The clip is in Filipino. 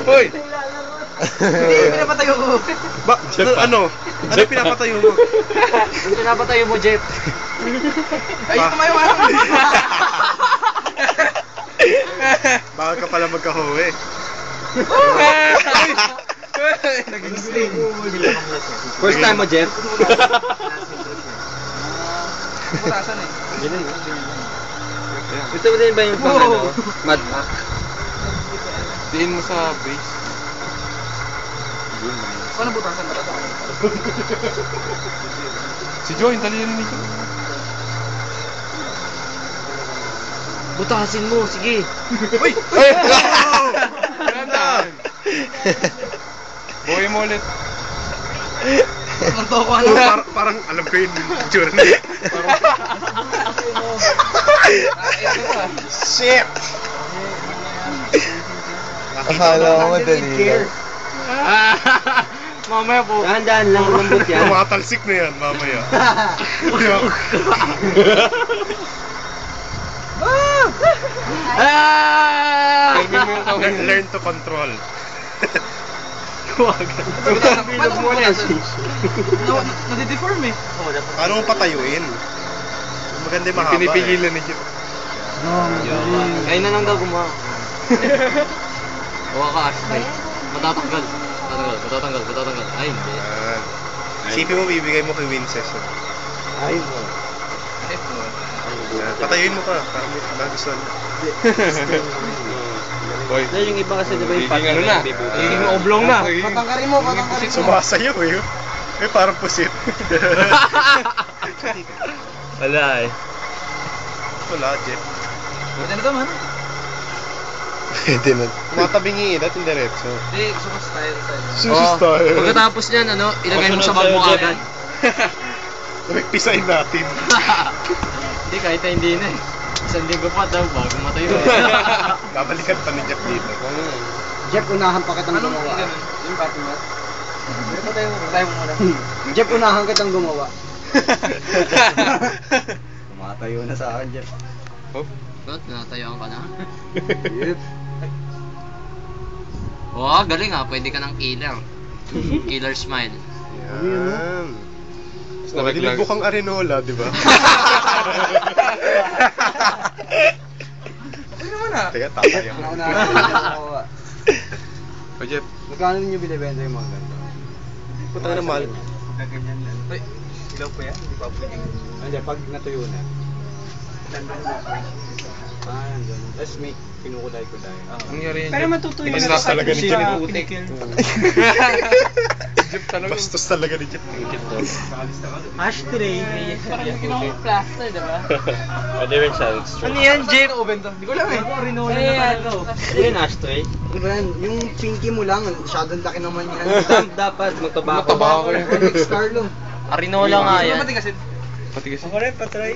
Hoy! Hindi, pinapatayo ko. Ano pinapatayo mo? Yung pinapatayo mo, Jeff. Ayun kumayo ka lang. Bakit ka pala magkahuwi? First time mo, Jeff? Putasan eh. Gusto mo din ba yung pang ano? Mad Pack? Diin mo sa base. Paano butasan ba ito? Si Joe, yung talino ni Joe. Butasin mo, sige. Uy! Ganda! Buhay mo ulit. Ang toko ano? Parang alam ko yun. Journey. Shit! Akala ko madali lang. Mamaya po. Dahan-dahan lang, lambot yan. Tumatalsik na yan mamaya. Learn to control. Paano mo butasan? Nadideform eh. Paano mo patayuin? Maganda yung mahaba. Pinipigilan ni Jeff. Ayun na lang daw gumawa. Huwag ka, Ashley. Matatanggal. Matatanggal. Ay, hindi. Isipin mo, bibigay mo kay Winces. Ay, mo. Patayuin mo pa. Parang may nagustuhan. Boy. Yung iba kasi diba yung partner Ano na? yung oblong na. Patangkarin mo. Sumasayaw eh. Eh, parang pusit. Wala eh. Wala, Jeff. Pwede na ito, man. Pwede na. Matabingi natin diretso. Hindi, gusto ko style. Sushi style. Pagkatapos niyan, ano, ilagay mo sa bag mo agad. Pisain natin. Hindi, kahit na hindi na eh. Isang linggo pa daw, bago matayo. Babalikan pa ni Jeff dito. Jeff, unahan pa kitang Anong gumawa. ganun? Yung party mat? Tayo mo muna. Jeff, unahan kitang gumawa. Tumatayo na sa akin, Jeff. Ba't? Natayuan ka na? Jeff. Oo, galing ah. Pwede ka ng killer. Killer smile. Yan. Hinubok ang Arenola, di ba? Ano naman ah? Teka, tatay ako. Unahan kitang gumawa. O Jeff, Magkano ninyo binibenta yung mga ganito? puta na mahal. Gaganyan lang. Uy, ilaw pa yan? Hindi pa pwede. Hindi, pag natuyo na. Nandun. Tapos may kinukulay-kulay. Nangyari yan, Pero Jeff. matutuyo Bastos na talaga ni Jeff. putik. Jeff talaga. Bastos talaga ni Jeff. Ashtray. Parang ginawa ko plaster, diba? Pwede rin siya. Ano yan, Jeff? Oven to. Hindi ko alam eh. Rinola na talaga. Ano yun, ashtray? Ano ba yan? Yung pinky mo lang, masyadong laki naman yan. Dapat magtabako. Matabako. Next Carlo. Arinola nga yan. Matigasin. Pati kasi. Ako rin, patry.